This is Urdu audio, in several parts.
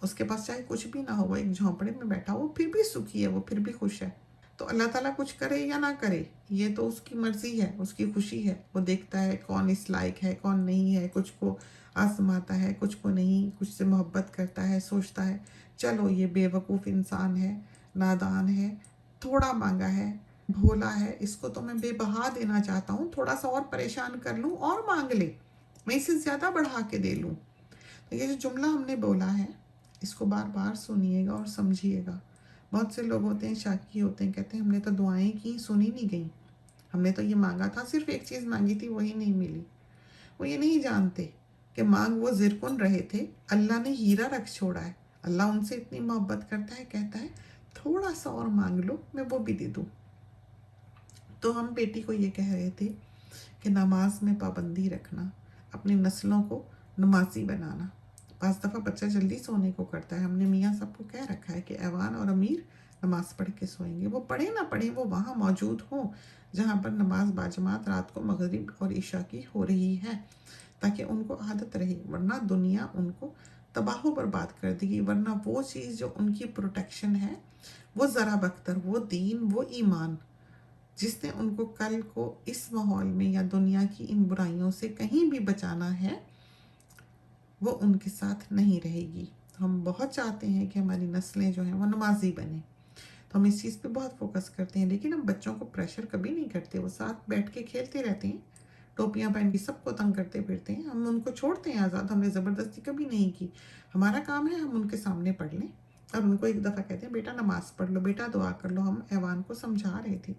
اس کے پاس چاہے کچھ بھی نہ ہو، وہ ایک جھونپڑے میں بیٹھا ہو، پھر بھی سکھی ہے، وہ پھر بھی خوش ہے۔ تو اللہ تعالیٰ کچھ کرے یا نہ کرے، یہ تو اس کی مرضی ہے، اس کی خوشی ہے، وہ دیکھتا ہے کون اس لائق ہے کون نہیں ہے، کچھ کو آزماتا ہے، کچھ کو نہیں، کچھ سے محبت کرتا ہے، سوچتا ہے چلو یہ بے وقوف انسان ہے، نادان ہے، تھوڑا مانگا ہے، بھولا ہے، اس کو تو میں بے بہا دینا چاہتا ہوں، تھوڑا سا اور پریشان کر لوں اور مانگ لے، میں اسے زیادہ بڑھا کے دے لوں۔ تو یہ جو جملہ ہم نے بولا ہے، اس کو بار بار سنیے گا اور سمجھیے گا۔ بہت سے لوگ ہوتے ہیں شاکی ہوتے ہیں، کہتے ہیں ہم نے تو دعائیں کی، سنی نہیں گئیں، ہم نے تو یہ مانگا تھا، صرف ایک چیز مانگی تھی وہی نہیں ملی۔ وہ یہ نہیں جانتے کہ مانگ وہ زرکن رہے تھے، اللہ نے ہیرا رکھ چھوڑا ہے۔ اللہ ان سے اتنی محبت کرتا ہے، کہتا ہے تھوڑا سا اور مانگ لو، میں وہ بھی دے دوں۔ تو ہم بیٹی کو یہ کہہ رہے تھے کہ نماز میں پابندی رکھنا، اپنی نسلوں کو نمازی بنانا۔ بعض دفعہ بچہ جلدی سونے کو کرتا ہے، ہم نے میاں سب کو کہہ رکھا ہے کہ ایوان اور امیر نماز پڑھ کے سوئیں گے، وہ پڑھیں نہ پڑھیں، وہ وہاں موجود ہوں جہاں پر نماز باجماعت رات کو مغرب اور عشاء کی ہو رہی ہے، تاکہ ان کو عادت رہے، ورنہ دنیا ان کو تباہ و برباد کر دے گی۔ ورنہ وہ چیز جو ان کی پروٹیکشن ہے، وہ ذرا بختر، وہ دین، وہ ایمان، جس نے ان کو کل کو اس ماحول میں یا دنیا کی ان برائیوں سے کہیں بھی بچانا ہے، وہ ان کے ساتھ نہیں رہے گی۔ تو ہم بہت چاہتے ہیں کہ ہماری نسلیں جو ہیں وہ نمازی بنیں، تو ہم اس چیز پہ بہت فوکس کرتے ہیں، لیکن ہم بچوں کو پریشر کبھی نہیں کرتے، وہ ساتھ بیٹھ کے کھیلتے رہتے ہیں، ٹوپیاں پہن کے سب کو تنگ کرتے پھرتے ہیں، ہم ان کو چھوڑتے ہیں آزاد، ہم نے زبردستی کبھی نہیں کی۔ ہمارا کام ہے ہم ان کے سامنے پڑھ لیں، اور ان کو ایک دفعہ کہتے ہیں بیٹا نماز پڑھ لو، بیٹا دعا کر لو۔ ہم ایوان کو سمجھا رہے تھے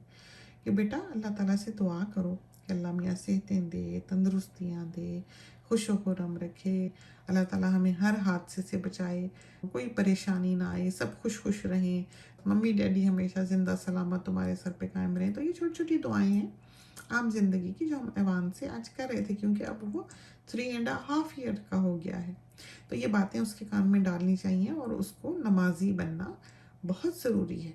کہ بیٹا اللہ تعالیٰ سے دعا کرو کہ اللہ میاں صحتیں دے، تندرستیاں دے، خوش و خرم رکھے، اللہ تعالیٰ ہمیں ہر حادثے سے بچائے، کوئی پریشانی نہ آئے، سب خوش خوش رہیں، ممی ڈیڈی ہمیشہ زندہ سلامت تمہارے سر پہ قائم رہیں۔ تو یہ چھوٹی چھوٹی دعائیں ہیں عام زندگی کی جو ہم ایوان سے آج کر رہے تھے، کیونکہ اب وہ 3.5 ایئر کا ہو گیا ہے، تو یہ باتیں اس کے کان میں ڈالنی چاہیے، اور اس کو نمازی بننا بہت ضروری ہے۔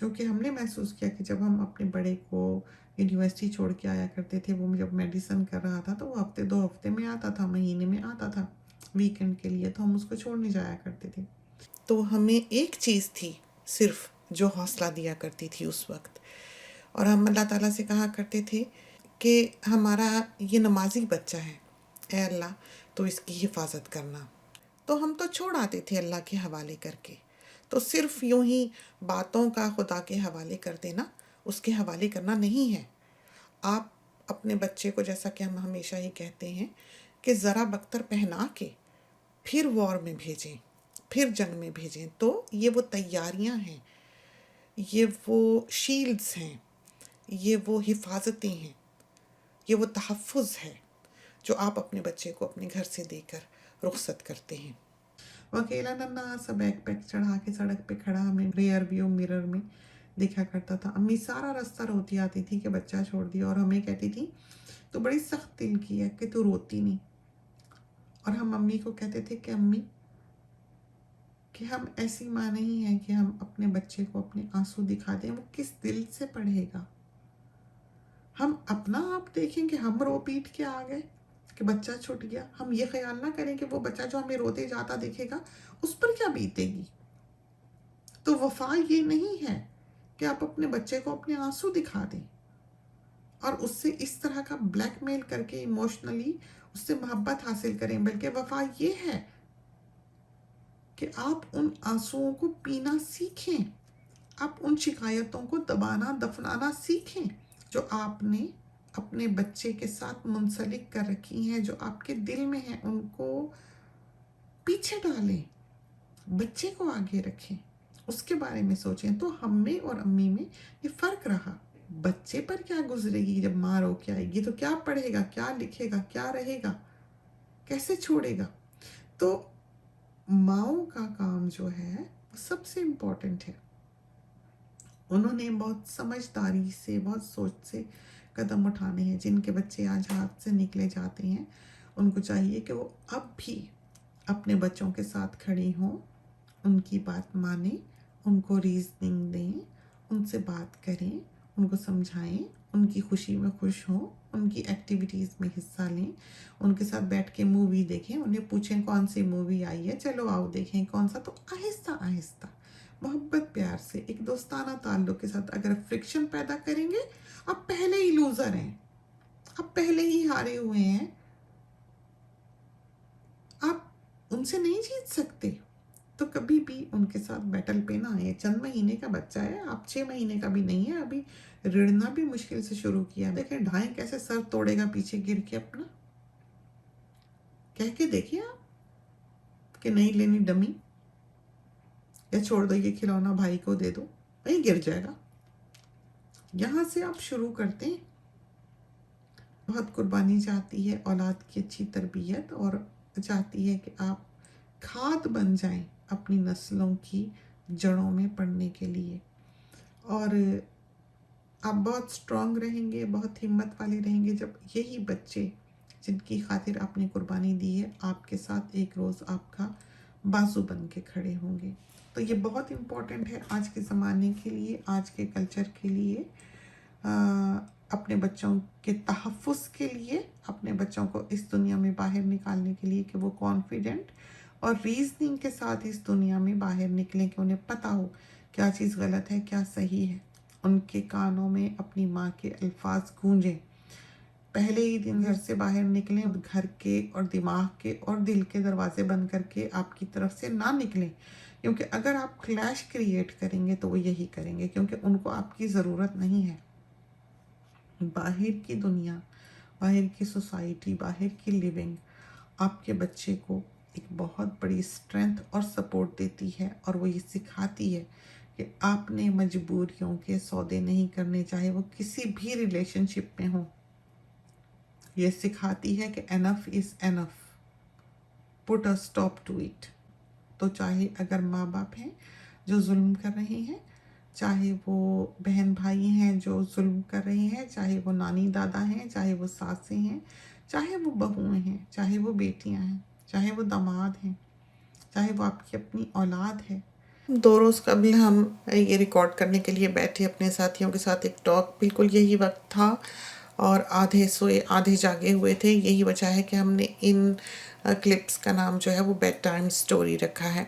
جو کہ ہم نے محسوس کیا کہ جب ہم اپنے بڑے کو یونیورسٹی چھوڑ کے آیا کرتے تھے، وہ جب میڈیسن کر رہا تھا تو وہ ہفتے 2 ہفتے میں آتا تھا، مہینے میں آتا تھا ویکنڈ کے لیے، تو ہم اس کو چھوڑنے جایا کرتے تھے۔ تو ہمیں ایک چیز تھی صرف جو حوصلہ دیا کرتی تھی اس وقت، اور ہم اللہ تعالیٰ سے کہا کرتے تھے کہ ہمارا یہ نمازی بچہ ہے، اے اللہ تو اس کی حفاظت کرنا۔ تو ہم تو چھوڑ آتے تھے اللہ کے حوالے کر کے۔ تو صرف یوں ہی باتوں کا خدا کے حوالے کر دینا، اس کے حوالے کرنا نہیں ہے۔ آپ اپنے بچے کو، جیسا کہ ہم ہمیشہ ہی کہتے ہیں، کہ ذرا بختر پہنا کے پھر وار میں بھیجیں، پھر جنگ میں بھیجیں۔ تو یہ وہ تیاریاں ہیں، یہ وہ شیلڈز ہیں، یہ وہ حفاظتیں ہیں، یہ وہ تحفظ ہے جو آپ اپنے بچے کو اپنے گھر سے دے کر رخصت کرتے ہیں۔ وہ اکیلا ننھا سا بیگ پیک چڑھا کے سڑک پہ کھڑا ہمیں ریئر ویو مرر میں دیکھا کرتا تھا۔ امی سارا راستہ روتی آتی تھی کہ بچہ چھوڑ دیا، اور ہمیں کہتی تھی تو بڑی سخت دل کی ہے کہ تو روتی نہیں، اور ہم امی کو کہتے تھے کہ امی کہ ہم ایسی ماں نہیں ہیں کہ ہم اپنے بچے کو اپنے آنسو دکھا دیں، وہ کس دل سے پڑھے گا؟ ہم اپنا آپ دیکھیں کہ ہم رو پیٹ کے آ گئے کہ بچہ چھوٹ گیا، ہم یہ خیال نہ کریں کہ وہ بچہ جو ہمیں روتے جاتا دیکھے گا اس پر کیا بیتے گی۔ تو وفا یہ نہیں ہے کہ آپ اپنے بچے کو اپنے آنسو دکھا دیں اور اس سے اس طرح کا بلیک میل کر کے ایموشنلی اس سے محبت حاصل کریں، بلکہ وفا یہ ہے کہ آپ ان آنسوؤں کو پینا سیکھیں، آپ ان شکایتوں کو دبانا دفنانا سیکھیں جو آپ نے اپنے بچے کے ساتھ منسلک کر رکھی ہیں، جو آپ کے دل میں ہیں، ان کو پیچھے ڈالیں، بچے کو آگے رکھیں، اس کے بارے میں سوچیں۔ تو ہم میں اور امی میں یہ فرق رہا، بچے پر کیا گزرے گی جب ماں رو کے آئے گی، تو کیا پڑھے گا، کیا لکھے گا، کیا رہے گا، کیسے چھوڑے گا۔ تو ماؤں کا کام جو ہے وہ سب سے امپورٹنٹ ہے، انہوں نے بہت سمجھداری سے، بہت سوچ سے قدم اٹھانے ہیں۔ جن کے بچے آج ہاتھ سے نکلے جاتے ہیں، ان کو چاہیے کہ وہ اب بھی اپنے بچوں کے ساتھ کھڑی ہوں، ان کی بات مانیں، ان کو ریزننگ دیں، ان سے بات کریں، ان کو سمجھائیں، ان کی خوشی میں خوش ہوں، ان کی ایکٹیویٹیز میں حصہ لیں، ان کے ساتھ بیٹھ کے مووی دیکھیں، انہیں پوچھیں کون سی مووی آئی ہے، چلو آؤ دیکھیں کون سا، تو آہستہ آہستہ محبت پیار سے ایک دوستانہ تعلق کے ساتھ اگر فرکشن پیدا کریں گے، آپ پہلے ہی لوزر ہیں، آپ پہلے ہی ہارے ہوئے ہیں، آپ ان سے نہیں جیت سکتے، تو کبھی بھی ان کے ساتھ بیٹل پہ نہ آئے۔ چند مہینے کا بچہ ہے، آپ 6 مہینے کا بھی نہیں ہے، ابھی رڑنا بھی مشکل سے شروع کیا، دیکھیں ڈھائیں کیسے سر توڑے گا پیچھے گر کے اپنا، کہہ کے دیکھیں آپ کہ نہیں لینی ڈمی، یا چھوڑ دو یہ کھلونا بھائی کو دے دو، وہیں گر جائے گا۔ یہاں سے آپ شروع کرتے ہیں، بہت قربانی چاہتی ہے اولاد کی اچھی تربیت، اور چاہتی ہے کہ آپ کھاد بن جائیں اپنی نسلوں کی جڑوں میں پڑنے کے لیے، اور آپ بہت سٹرونگ رہیں گے، بہت ہمت والے رہیں گے جب یہی بچے جن کی خاطر آپ نے قربانی دی ہے آپ کے ساتھ ایک روز آپ کا بازو بن کے کھڑے ہوں گے۔ تو یہ بہت امپورٹنٹ ہے آج کے زمانے کے لیے، آج کے کلچر کے لیے، اپنے بچوں کے تحفظ کے لیے، اپنے بچوں کو اس دنیا میں باہر نکالنے کے لیے کہ وہ کانفیڈنٹ اور ریزننگ کے ساتھ اس دنیا میں باہر نکلیں، کہ انہیں پتہ ہو کیا چیز غلط ہے کیا صحیح ہے، ان کے کانوں میں اپنی ماں کے الفاظ گونجیں، پہلے ہی دن گھر سے باہر نکلیں، گھر کے اور دماغ کے اور دل کے دروازے بند کر کے آپ کی طرف سے نہ نکلیں، کیونکہ اگر آپ کلیش کریٹ کریں گے تو وہ یہی کریں گے، کیونکہ ان کو آپ کی ضرورت نہیں ہے۔ باہر کی دنیا، باہر کی سوسائٹی، باہر کی لیونگ آپ کے بچے کو ایک بہت بڑی اسٹرینتھ اور سپورٹ دیتی ہے، اور وہ یہ سکھاتی ہے کہ آپ نے مجبوریوں کے سودے نہیں کرنے، چاہے وہ کسی بھی ریلیشن شپ میں ہوں۔ یہ سکھاتی ہے کہ انف از انف، پٹ اے اسٹاپ ٹو اٹ۔ تو چاہے اگر ماں باپ ہیں جو ظلم کر رہے ہیں، چاہے وہ بہن بھائی ہیں جو ظلم کر رہے ہیں، چاہے وہ نانی دادا ہیں، چاہے وہ ساسیں ہیں، چاہے وہ بہویں ہیں، چاہے وہ بیٹیاں ہیں، چاہے وہ داماد ہیں، چاہے وہ آپ کی اپنی اولاد ہے۔ 2 روز قبل ہم یہ ریکارڈ کرنے کے لیے بیٹھے، اپنے ساتھیوں کے ساتھ ایک ٹاک، بالکل یہی وقت تھا اور آدھے سوئے آدھے جاگے ہوئے تھے۔ یہی وجہ ہے کہ ہم نے ان کلپس کا نام جو ہے وہ بیڈ ٹائم سٹوری رکھا ہے،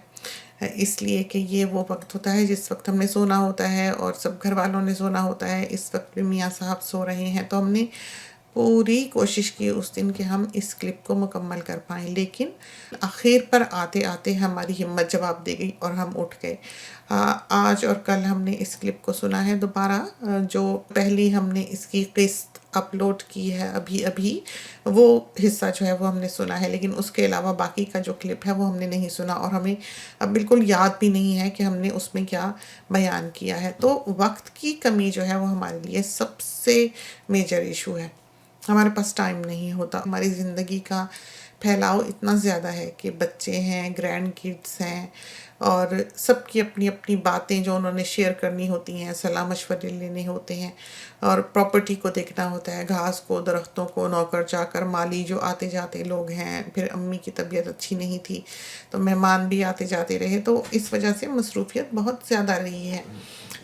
اس لیے کہ یہ وہ وقت ہوتا ہے جس وقت ہم نے سونا ہوتا ہے اور سب گھر والوں نے سونا ہوتا ہے، اس وقت بھی میاں صاحب سو رہے ہیں، تو ہم نے پوری کوشش کی اس دن کہ ہم اس کلپ کو مکمل کر پائیں، لیکن آخر پر آتے آتے ہماری ہمت جواب دے گئی اور ہم اٹھ گئے۔ آج اور کل ہم نے اس کلپ کو سنا ہے دوبارہ، جو پہلی ہم نے اس کی قسط اپلوڈ کی ہے ابھی وہ حصہ جو ہے وہ ہم نے سنا ہے، لیکن اس کے علاوہ باقی کا جو کلپ ہے وہ ہم نے نہیں سنا، اور ہمیں اب بالکل یاد بھی نہیں ہے کہ ہم نے اس میں کیا بیان کیا ہے۔ تو وقت کی کمی جو ہے وہ ہمارے لیے سب سے میجر ایشو ہے، ہمارے پاس ٹائم نہیں ہوتا، ہماری زندگی کا پھیلاؤ اتنا زیادہ ہے کہ بچے ہیں، گرینڈ کڈس ہیں، اور سب کی اپنی اپنی باتیں جو انہوں نے شیئر کرنی ہوتی ہیں، صلاح مشورے لینے ہوتے ہیں، اور پراپرٹی کو دیکھنا ہوتا ہے، گھاس کو، درختوں کو، نوکر چاکر، مالی جو آتے جاتے لوگ ہیں، پھر امی کی طبیعت اچھی نہیں تھی تو مہمان بھی آتے جاتے رہے، تو اس وجہ سے مصروفیت بہت زیادہ رہی ہے۔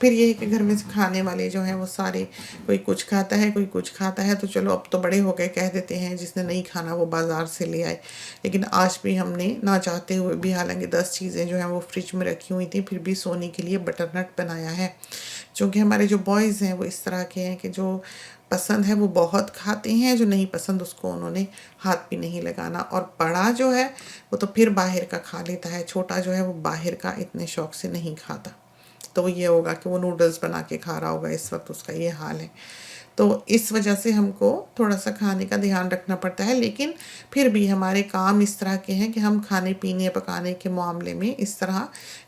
پھر یہ ہے کہ گھر میں سے کھانے والے جو ہیں وہ سارے، کوئی کچھ کھاتا ہے کوئی کچھ کھاتا ہے، تو چلو اب تو بڑے ہو گئے، کہہ دیتے ہیں جس نے نہیں کھانا وہ بازار سے لے آئے، لیکن آج بھی ہم نے نہ چاہتے ہوئے بھی، حالانکہ 10 چیزیں جو ہیں وہ فریج میں رکھی ہوئی تھیں، پھر بھی سونے کے لیے بٹر نٹ بنایا ہے، چونکہ ہمارے جو بوائز ہیں وہ اس طرح کے ہیں کہ جو پسند ہے وہ بہت کھاتے ہیں، جو نہیں پسند اس کو انہوں نے ہاتھ بھی نہیں لگانا، اور بڑا جو ہے وہ تو پھر باہر کا کھا لیتا ہے، چھوٹا جو ہے وہ باہر کا اتنے شوق سے نہیں کھاتا، تو یہ ہوگا کہ وہ نوڈلز بنا کے کھا رہا ہوگا اس وقت، اس کا یہ حال ہے۔ تو اس وجہ سے ہم کو تھوڑا سا کھانے کا دھیان رکھنا پڑتا ہے، لیکن پھر بھی ہمارے کام اس طرح کے ہیں کہ ہم کھانے پینے پکانے کے معاملے میں اس طرح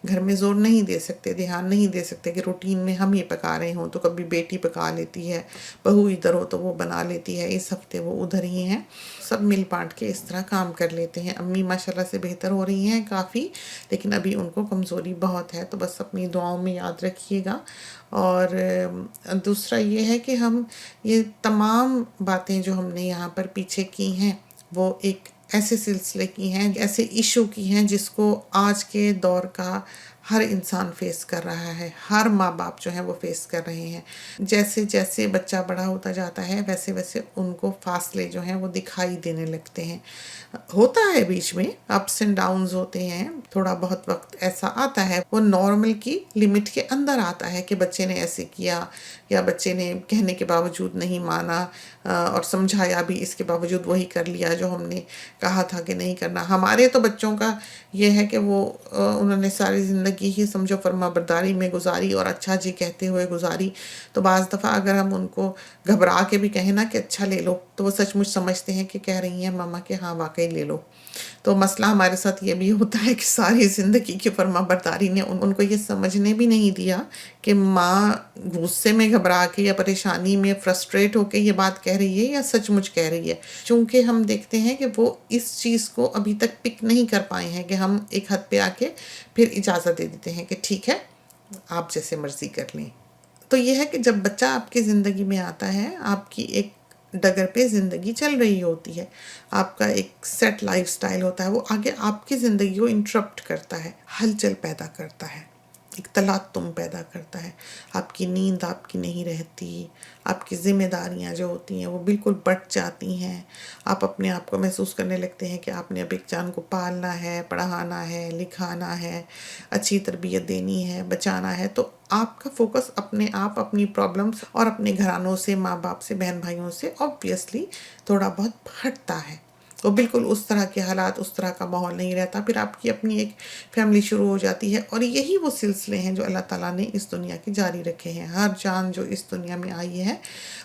گھر میں زور نہیں دے سکتے، دھیان نہیں دے سکتے کہ روٹین میں ہم ہی پکا رہے ہوں، تو کبھی بیٹی پکا لیتی ہے، بہو ادھر ہو تو وہ بنا لیتی ہے، اس ہفتے وہ ادھر ہی ہیں، سب مل بانٹ کے اس طرح کام کر لیتے ہیں۔ امی ماشاءاللہ سے بہتر ہو رہی ہیں کافی، لیکن ابھی ان کو کمزوری بہت ہے، تو بس اپنی دعاؤں میں یاد رکھیے گا۔ اور دوسرا یہ ہے کہ ہم یہ تمام باتیں جو ہم نے یہاں پر پیچھے کی ہیں وہ ایک ایسے سلسلے کی ہیں، ایسے ایشو کی ہیں جس کو آج کے دور کا ہر انسان فیس کر رہا ہے، ہر ماں باپ جو ہیں وہ فیس کر رہے ہیں۔ جیسے جیسے بچہ بڑا ہوتا جاتا ہے ویسے ویسے ان کو فاصلے جو ہیں وہ دکھائی دینے لگتے ہیں۔ ہوتا ہے بیچ میں اپس اینڈ ڈاؤنز ہوتے ہیں، تھوڑا بہت وقت ایسا آتا ہے، وہ نارمل کی لمٹ کے اندر آتا ہے کہ بچے نے ایسے کیا یا بچے نے کہنے کے باوجود نہیں مانا، اور سمجھایا بھی اس کے باوجود وہی کر لیا جو ہم نے کہا تھا کہ نہیں کرنا۔ ہمارے تو بچوں کا یہ ہے کہ وہ انہوں نے ساری زندگی ہی سمجھو فرما برداری میں گزاری اور اچھا جی کہتے ہوئے گزاری، تو بعض دفعہ اگر ہم ان کو گھبرا کے بھی کہیں نا کہ اچھا لے لو، تو وہ سچ مچ سمجھتے ہیں کہ کہہ رہی ہیں ماما کہ ہاں واقعی لے لو۔ تو مسئلہ ہمارے ساتھ یہ بھی ہوتا ہے کہ ساری زندگی کی فرما برداری نے ان کو یہ سمجھنے بھی نہیں دیا کہ ماں غصے میں گھبرا کے یا پریشانی میں فرسٹریٹ ہو کے یہ بات کہہ رہی ہے یا سچ مچ کہہ رہی ہے۔ چونکہ ہم دیکھتے ہیں کہ وہ اس چیز کو ابھی تک پک نہیں کر پائے ہیں کہ ہم ایک حد پہ آ کے پھر اجازت دے دیتے ہیں کہ ٹھیک ہے آپ جیسے مرضی کر لیں۔ تو یہ ہے کہ جب بچہ آپ کی زندگی میں آتا ہے، آپ کی ایک ڈگر پہ زندگی چل رہی ہوتی ہے، آپ کا ایک سیٹ لائف سٹائل ہوتا ہے، وہ آگے آپ کی زندگی کو انٹرپٹ کرتا ہے، ہلچل پیدا کرتا ہے، ایک تلاطم پیدا کرتا ہے۔ آپ کی نیند آپ کی نہیں رہتی، آپ کی ذمہ داریاں جو ہوتی ہیں وہ بالکل بڑھ جاتی ہیں، آپ اپنے آپ کو محسوس کرنے لگتے ہیں کہ آپ نے اب ایک جان کو پالنا ہے، پڑھانا ہے، لکھانا ہے، اچھی تربیت دینی ہے، بچانا ہے۔ تو آپ کا فوکس اپنے آپ، اپنی پرابلمس اور اپنے گھرانوں سے، ماں باپ سے، بہن بھائیوں سے آبویسلی تھوڑا بہت ہٹتا ہے۔ تو بالکل اس طرح کے حالات، اس طرح کا ماحول نہیں رہتا، پھر آپ کی اپنی ایک فیملی شروع ہو جاتی ہے، اور یہی وہ سلسلے ہیں جو اللہ تعالیٰ نے اس دنیا کے جاری رکھے ہیں۔ ہر جان جو اس دنیا میں آئی ہے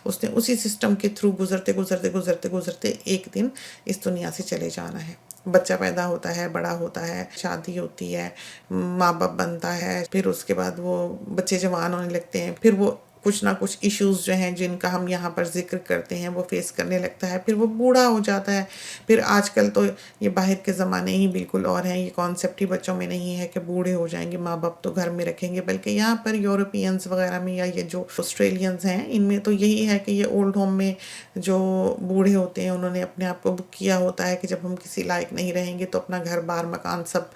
اس نے اسی سسٹم کے تھرو گزرتے گزرتے گزرتے گزرتے ایک دن اس دنیا سے چلے جانا ہے۔ بچہ پیدا ہوتا ہے، بڑا ہوتا ہے، شادی ہوتی ہے، ماں باپ بنتا ہے، پھر اس کے بعد وہ بچے جوان ہونے لگتے ہیں، پھر وہ کچھ نہ کچھ ایشوز جو ہیں جن کا ہم یہاں پر ذکر کرتے ہیں وہ فیس کرنے لگتا ہے، پھر وہ بوڑھا ہو جاتا ہے۔ پھر آج کل تو یہ باہر کے زمانے ہی بالکل اور ہیں، یہ کانسیپٹ ہی بچوں میں نہیں ہے کہ بوڑھے ہو جائیں گے ماں باپ تو گھر میں رکھیں گے، بلکہ یہاں پر یورپینز وغیرہ میں یا یہ جو آسٹریلینز ہیں ان میں تو یہی ہے کہ یہ اولڈ ہوم میں جو بوڑھے ہوتے ہیں انہوں نے اپنے آپ کو بک کیا ہوتا ہے کہ جب ہم کسی لائق نہیں رہیں گے تو اپنا گھر بار مکان سب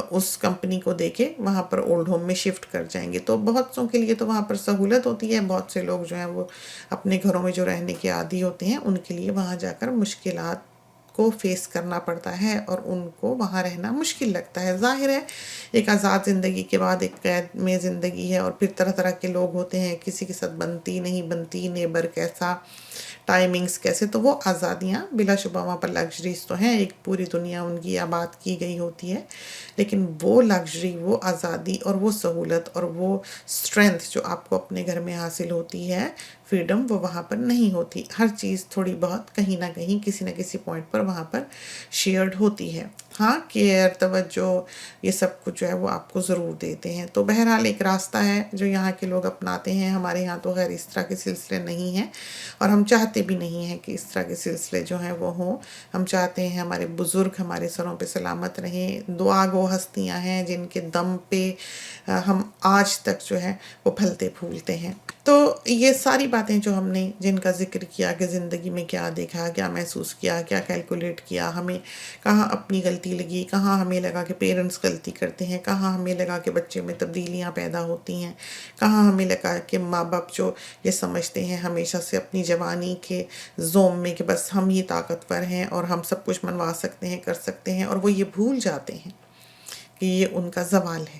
اس کمپنی کو دے کے وہاں پر اولڈ ہوم میں شفٹ کر جائیں گے۔ تو بہت سوں کے لیے تو وہاں پر سہولت ہوتی ہے، بہت سے لوگ جو ہیں وہ اپنے گھروں میں جو رہنے کے عادی ہوتے ہیں ان کے لیے وہاں جا کر مشکلات کو فیس کرنا پڑتا ہے اور ان کو وہاں رہنا مشکل لگتا ہے۔ ظاہر ہے ایک آزاد زندگی کے بعد ایک قید میں زندگی ہے، اور پھر طرح طرح کے لوگ ہوتے ہیں، کسی کے ساتھ بنتی نہیں بنتی، نیبر کیسا، ٹائمنگز کیسے، تو وہ آزادیاں بلا شبہ وہاں پر لگژریز تو ہیں، ایک پوری دنیا ان کی آباد کی گئی ہوتی ہے، لیکن وہ لگژری، وہ آزادی اور وہ سہولت اور وہ اسٹرینتھ جو آپ کو اپنے گھر میں حاصل ہوتی ہے، فریڈم، وہ وہاں پر نہیں ہوتی۔ ہر چیز تھوڑی بہت کہیں نہ کہیں کسی نہ کسی پوائنٹ پر وہاں پر شیئرڈ ہوتی ہے۔ ہاں کیئر، توجہ، یہ سب کچھ جو ہے وہ آپ کو ضرور دیتے ہیں۔ تو بہرحال ایک راستہ ہے جو یہاں کے لوگ اپناتے ہیں، ہمارے یہاں تو خیر اس طرح کے سلسلے نہیں ہیں، اور ہم چاہتے بھی نہیں ہیں کہ اس طرح کے سلسلے جو ہیں وہ ہوں۔ ہم چاہتے ہیں ہمارے بزرگ ہمارے سروں پہ سلامت رہیں، دعا گو ہستیاں ہیں جن کے دم پہ ہم آج تک جو ہے وہ پھلتے پھولتے ہیں۔ تو یہ ساری باتیں جو ہم نے جن کا ذکر کیا کہ زندگی میں کیا دیکھا، کیا محسوس کیا، کیا کیلکولیٹ کیا، ہمیں کہاں اپنی غلطی لگی، کہاں ہمیں لگا کہ پیرنٹس غلطی کرتے ہیں، کہاں ہمیں لگا کہ بچے میں تبدیلیاں پیدا ہوتی ہیں، کہاں ہمیں لگا کہ ماں باپ جو یہ سمجھتے ہیں ہمیشہ سے اپنی جوانی کے زوم میں کہ بس ہم یہ طاقتور ہیں اور ہم سب کچھ منوا سکتے ہیں، کر سکتے ہیں، اور وہ یہ بھول جاتے ہیں کہ یہ ان کا زوال ہے،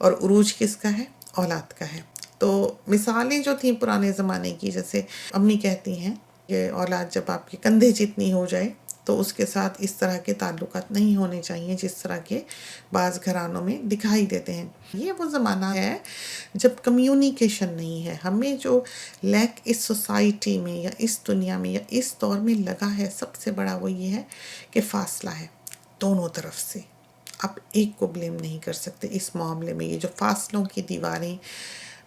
اور عروج کس کا ہے؟ اولاد کا ہے۔ تو مثالیں جو تھیں پرانے زمانے کی، جیسے امی کہتی ہیں کہ اولاد جب آپ کے کندھے جتنی ہو جائے تو اس کے ساتھ اس طرح کے تعلقات نہیں ہونے چاہیے جس طرح کے بعض گھرانوں میں دکھائی دیتے ہیں۔ یہ وہ زمانہ ہے جب کمیونیکیشن نہیں ہے۔ ہمیں جو لیک اس سوسائٹی میں یا اس دنیا میں یا اس دور میں لگا ہے سب سے بڑا وہ یہ ہے کہ فاصلہ ہے دونوں طرف سے۔ آپ ایک کو بلیم نہیں کر سکتے اس معاملے میں۔ یہ جو فاصلوں کی دیواریں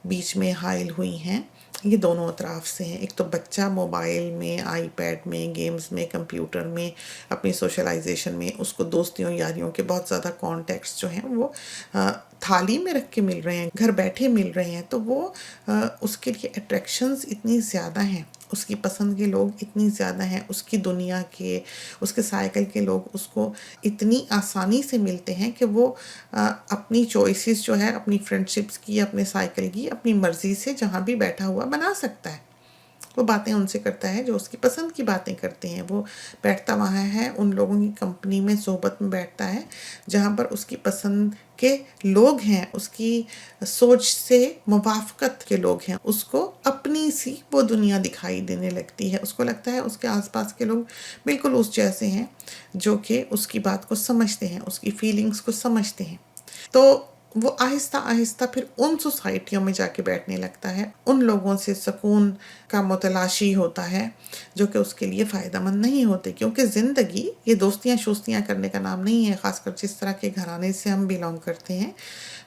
بیچ میں حائل ہوئی ہیں یہ دونوں اطراف سے ہیں۔ ایک تو بچہ موبائل میں، آئی پیڈ میں، گیمز میں، کمپیوٹر میں، اپنی سوشلائزیشن میں، اس کو دوستیوں یاریوں کے بہت زیادہ کانٹیکٹس جو ہیں وہ تھالی میں رکھ کے مل رہے ہیں، گھر بیٹھے مل رہے ہیں، تو وہ اس کے لیے اٹریکشنز اتنی زیادہ ہیں، اس کی پسند کے لوگ اتنی زیادہ ہیں، اس کی دنیا کے، اس کے سائیکل کے لوگ اس کو اتنی آسانی سے ملتے ہیں کہ وہ اپنی چوائسیز جو ہے اپنی فرینڈشپس کی، اپنے سائیکل کی، اپنی مرضی سے جہاں بھی بیٹھا ہوا بنا سکتا ہے۔ وہ باتیں ان سے کرتا ہے جو اس کی پسند کی باتیں کرتے ہیں، وہ بیٹھتا وہاں ہے، ان لوگوں کی کمپنی میں، صحبت میں بیٹھتا ہے جہاں پر اس کی پسند کے لوگ ہیں، اس کی سوچ سے موافقت کے لوگ ہیں، اس کو اپنی سی وہ دنیا دکھائی دینے لگتی ہے، اس کو لگتا ہے اس کے آس پاس کے لوگ بالکل اس جیسے ہیں جو کہ اس کی بات کو سمجھتے ہیں، اس کی فیلنگز کو سمجھتے ہیں۔ تو وہ آہستہ آہستہ پھر ان سوسائٹیوں میں جا کے بیٹھنے لگتا ہے، ان لوگوں سے سکون کا متلاشی ہوتا ہے جو کہ اس کے لیے فائدہ مند نہیں ہوتے، کیونکہ زندگی یہ دوستیاں شوستیاں کرنے کا نام نہیں ہے، خاص کر جس طرح کے گھرانے سے ہم بلانگ کرتے ہیں۔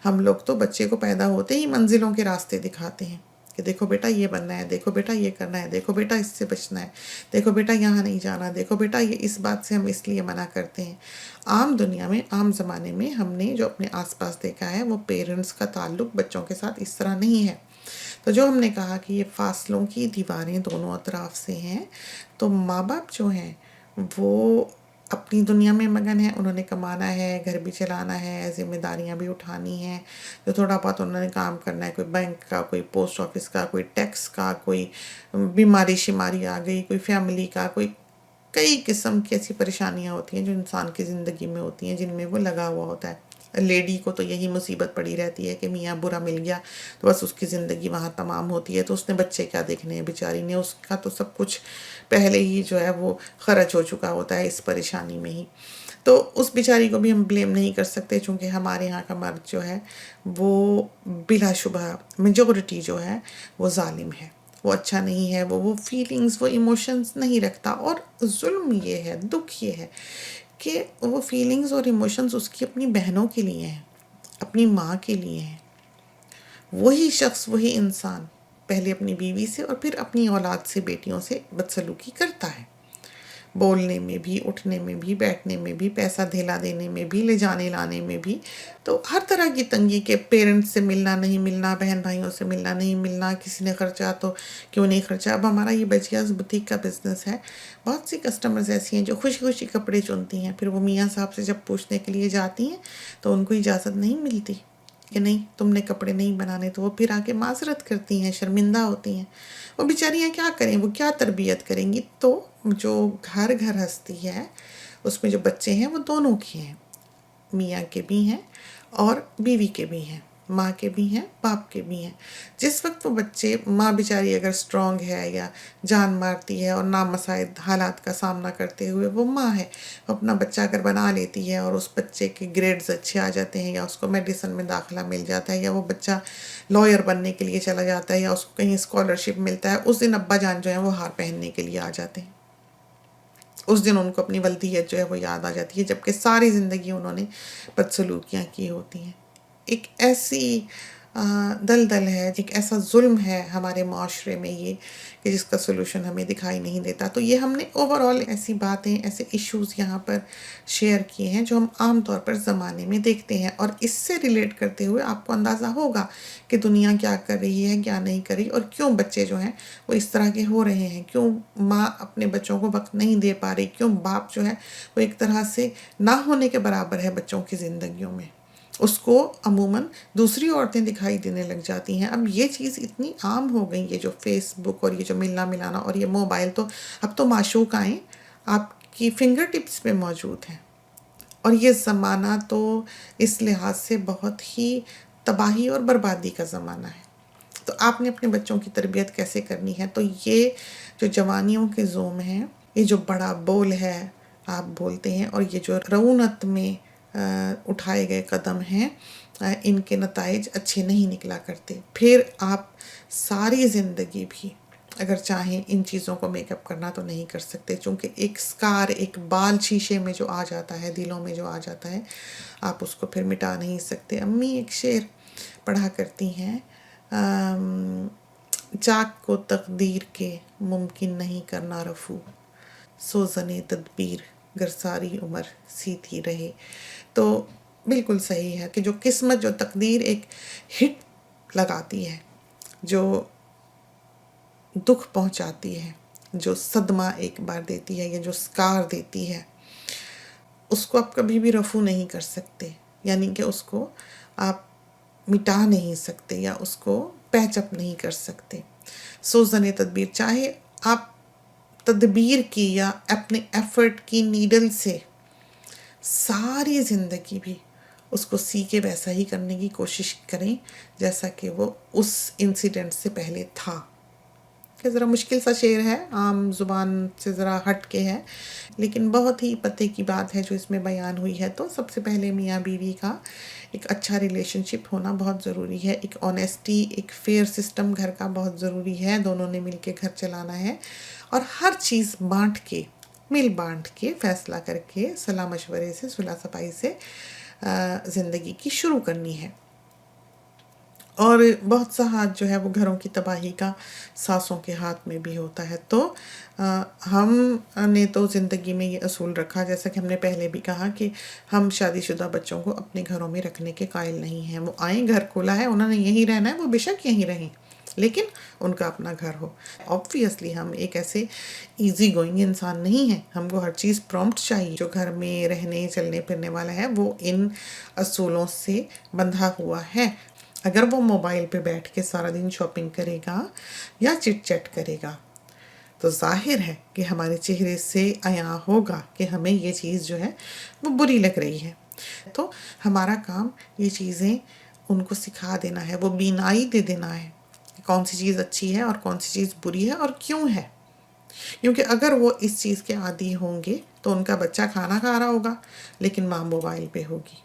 ہم لوگ تو بچے کو پیدا ہوتے ہی منزلوں کے راستے دکھاتے ہیں کہ دیکھو بیٹا یہ بننا ہے، دیکھو بیٹا یہ کرنا ہے، دیکھو بیٹا اس سے بچنا ہے، دیکھو بیٹا یہاں نہیں جانا، دیکھو بیٹا یہ اس بات سے ہم اس لیے منع کرتے ہیں۔ عام دنیا میں، عام زمانے میں ہم نے جو اپنے آس پاس دیکھا ہے وہ پیرنٹس کا تعلق بچوں کے ساتھ اس طرح نہیں ہے۔ تو جو ہم نے کہا کہ یہ فاصلوں کی دیواریں دونوں اطراف سے ہیں، تو ماں باپ جو ہیں وہ اپنی دنیا میں مگن ہیں، انہوں نے کمانا ہے، گھر بھی چلانا ہے، ذمہ داریاں بھی اٹھانی ہیں، جو تھوڑا بہت انہوں نے کام کرنا ہے، کوئی بینک کا، کوئی پوسٹ آفس کا، کوئی ٹیکس کا، کوئی بیماری شماری آ گئی، کوئی فیملی کا، کوئی کئی قسم کی ایسی پریشانیاں ہوتی ہیں جو انسان کی زندگی میں ہوتی ہیں، جن میں وہ لگا ہوا ہوتا ہے۔ لیڈی کو تو یہی مصیبت پڑی رہتی ہے کہ میاں برا مل گیا تو بس اس کی زندگی وہاں تمام ہوتی ہے، تو اس نے بچے کیا دیکھنے ہیں، بیچاری نے، اس کا تو سب کچھ پہلے ہی جو ہے وہ خرچ ہو چکا ہوتا ہے اس پریشانی میں ہی۔ تو اس بیچاری کو بھی ہم بلیم نہیں کر سکتے، چونکہ ہمارے ہاں کا مرد جو ہے وہ بلا شبہ میجورٹی جو ہے وہ ظالم ہے، وہ اچھا نہیں ہے، وہ فیلنگز، وہ ایموشنز نہیں رکھتا۔ اور ظلم یہ ہے، دکھ یہ ہے کہ وہ فیلنگز اور ایموشنز اس کی اپنی بہنوں کے لیے ہیں، اپنی ماں کے لیے ہیں۔ وہی شخص، وہی انسان پہلے اپنی بیوی سے اور پھر اپنی اولاد سے، بیٹیوں سے بدسلوکی کرتا ہے، بولنے میں بھی، اٹھنے میں بھی، بیٹھنے میں بھی، پیسہ دھیلا دینے میں بھی، لے جانے لانے میں بھی۔ تو ہر طرح کی تنگی، کے پیرنٹس سے ملنا نہیں ملنا، بہن بھائیوں سے ملنا نہیں ملنا، کسی نے خرچہ تو کیوں نہیں خرچہ۔ اب ہمارا یہ بجیاز بوتیک کا بزنس ہے، بہت سی کسٹمرز ایسی ہیں جو خوشی خوشی کپڑے چنتی ہیں، پھر وہ میاں صاحب سے جب پوچھنے کے لیے جاتی ہیں تو ان کو اجازت نہیں ملتی کہ نہیں تم نے کپڑے نہیں بنانے، تو وہ پھر آ کے معذرت کرتی ہیں، شرمندہ ہوتی ہیں۔ وہ بیچاریاں کیا کریں، وہ کیا تربیت کریں گی؟ تو جو گھر ہستی ہے اس میں جو بچے ہیں وہ دونوں کے ہیں، میاں کے بھی ہیں اور بیوی کے بھی ہیں، ماں کے بھی ہیں، باپ کے بھی ہیں۔ جس وقت وہ بچے، ماں بیچاری اگر سٹرونگ ہے یا جان مارتی ہے اور نامساعد حالات کا سامنا کرتے ہوئے وہ ماں ہے، وہ اپنا بچہ اگر بنا لیتی ہے اور اس بچے کے گریڈز اچھے آ جاتے ہیں، یا اس کو میڈیسن میں داخلہ مل جاتا ہے، یا وہ بچہ لائر بننے کے لیے چلا جاتا ہے، یا اس کو کہیں اسکالرشپ ملتا ہے، اس دن ابا جان جو ہیں وہ ہار پہننے کے لیے آ جاتے ہیں۔ اس دن ان کو اپنی ولدیت جو ہے وہ یاد آ جاتی ہے، جبکہ ساری زندگی انہوں نے بدسلوکیاں کی ہوتی ہیں۔ ایک ایسی دلدل ہے، ایک ایسا ظلم ہے ہمارے معاشرے میں یہ، کہ جس کا سلوشن ہمیں دکھائی نہیں دیتا۔ تو یہ ہم نے اوورآل ایسی باتیں، ایسے ایشوز یہاں پر شیئر کیے ہیں جو ہم عام طور پر زمانے میں دیکھتے ہیں، اور اس سے ریلیٹ کرتے ہوئے آپ کو اندازہ ہوگا کہ دنیا کیا کر رہی ہے، کیا نہیں کر رہی، اور کیوں بچے جو ہیں وہ اس طرح کے ہو رہے ہیں، کیوں ماں اپنے بچوں کو وقت نہیں دے پا رہی، کیوں باپ جو ہے وہ ایک طرح سے نہ ہونے کے برابر ہے بچوں کی زندگیوں میں، اس کو عموماً دوسری عورتیں دکھائی دینے لگ جاتی ہیں۔ اب یہ چیز اتنی عام ہو گئی، یہ جو فیس بک اور یہ جو ملنا ملانا اور یہ موبائل، تو اب تو معشوق آئیں آپ کی فنگر ٹپس پہ موجود ہیں، اور یہ زمانہ تو اس لحاظ سے بہت ہی تباہی اور بربادی کا زمانہ ہے۔ تو آپ نے اپنے بچوں کی تربیت کیسے کرنی ہے؟ تو یہ جو جوانیوں کے زوم ہیں، یہ جو بڑا بول ہے آپ بولتے ہیں، اور یہ جو رعونت میں اٹھائے گئے قدم ہیں، ان کے نتائج اچھے نہیں نکلا کرتے۔ پھر آپ ساری زندگی بھی اگر چاہیں ان چیزوں کو میک اپ کرنا تو نہیں کر سکتے، چونکہ ایک سکار، ایک بال شیشے میں جو آ جاتا ہے، دلوں میں جو آ جاتا ہے، آپ اس کو پھر مٹا نہیں سکتے۔ امی ایک شعر پڑھا کرتی ہیں، چاک کو تقدیر کے ممکن نہیں کرنا رفو، سوزن تدبیر گر ساری عمر سیتی رہے۔ تو بالکل صحیح ہے کہ جو قسمت، جو تقدیر ایک ہٹ لگاتی ہے، جو دکھ پہنچاتی ہے، جو صدمہ ایک بار دیتی ہے یا جو سکار دیتی ہے، اس کو آپ کبھی بھی رفو نہیں کر سکتے، یعنی کہ اس کو آپ مٹا نہیں سکتے یا اس کو پیچ اپ نہیں کر سکتے۔ سوزن تدبیر، چاہے آپ تدبیر کی یا اپنے ایفرٹ کی نیڈل سے ساری زندگی بھی اس کو سی کے ویسا ہی کرنے کی کوشش کریں جیسا کہ وہ اس انسیڈنٹ سے پہلے تھا۔ کہ ذرا مشکل سا شعر ہے، عام زبان سے ذرا ہٹ کے ہے، لیکن بہت ہی پتے کی بات ہے جو اس میں بیان ہوئی ہے۔ تو سب سے پہلے میاں بیوی کا ایک اچھا ریلیشن شپ ہونا بہت ضروری ہے، ایک آنیسٹی، ایک فیئر سسٹم گھر کا بہت ضروری ہے، دونوں نے مل کے گھر چلانا ہے، اور ہر چیز بانٹ کے، مل بانٹ کے، فیصلہ کر کے، صلاح مشورے سے، صلح صفائی سے زندگی کی شروع کرنی ہے۔ اور بہت سا ہاتھ جو ہے وہ گھروں کی تباہی کا ساسوں کے ہاتھ میں بھی ہوتا ہے۔ تو ہم نے تو زندگی میں یہ اصول رکھا، جیسا کہ ہم نے پہلے بھی کہا، کہ ہم شادی شدہ بچوں کو اپنے گھروں میں رکھنے کے قائل نہیں ہیں۔ وہ آئیں، گھر کھولا ہے، انہوں نے یہیں رہنا ہے، وہ بے شک یہیں رہیں، لیکن ان کا اپنا گھر ہو۔ آبویسلی ہم ایک ایسے ایزی گوئنگ انسان نہیں ہیں، ہم کو ہر چیز پرومپٹ چاہیے۔ جو گھر میں رہنے چلنے پھرنے والا ہے وہ ان اصولوں سے بندھا ہوا ہے۔ اگر وہ موبائل پہ بیٹھ کے سارا دن شاپنگ کرے گا یا چٹ چٹ کرے گا تو ظاہر ہے کہ ہمارے چہرے سے عیاں ہوگا کہ ہمیں یہ چیز جو ہے وہ بری لگ رہی ہے۔ تو ہمارا کام یہ چیزیں ان کو سکھا دینا ہے، وہ بینائی دے دینا ہے کہ کون سی چیز اچھی ہے اور کون سی چیز بری ہے اور کیوں ہے۔ کیونکہ اگر وہ اس چیز کے عادی ہوں گے تو ان کا بچہ کھانا کھا رہا ہوگا لیکن ماں موبائل پہ ہوگی،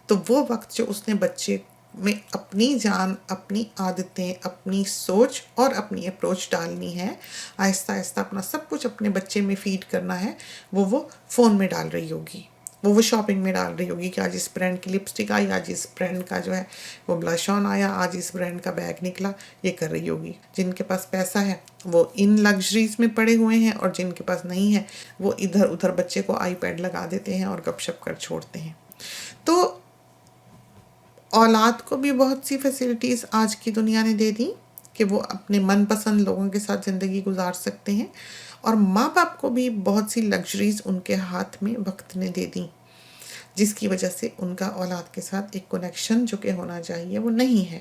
تو وہ وقت جو اس نے بچے میں اپنی جان، اپنی عادتیں، اپنی سوچ اور اپنی اپروچ ڈالنی ہے، آہستہ آہستہ اپنا سب کچھ اپنے بچے میں فیڈ کرنا ہے، وہ فون میں ڈال رہی ہوگی، وہ شاپنگ میں ڈال رہی ہوگی کہ آج اس برانڈ کی لپسٹک آئی، آج اس برانڈ کا جو ہے وہ بلش آن آیا، آج اس برانڈ کا بیگ نکلا، یہ کر رہی ہوگی۔ جن کے پاس پیسہ ہے وہ ان لگژریز میں پڑے ہوئے ہیں، اور جن کے پاس نہیں ہے وہ ادھر ادھر بچے کو آئی پیڈ لگا دیتے ہیں اور گپ شپ کر چھوڑتے ہیں۔ تو اولاد کو بھی بہت سی فیسلٹیز آج کی دنیا نے دے دی کہ وہ اپنے من پسند لوگوں کے ساتھ زندگی گزار سکتے ہیں، اور ماں باپ کو بھی بہت سی لگژریز ان کے ہاتھ میں وقت نے دے دیں، جس کی وجہ سے ان کا اولاد کے ساتھ ایک کنیکشن جو کہ ہونا چاہیے وہ نہیں ہے۔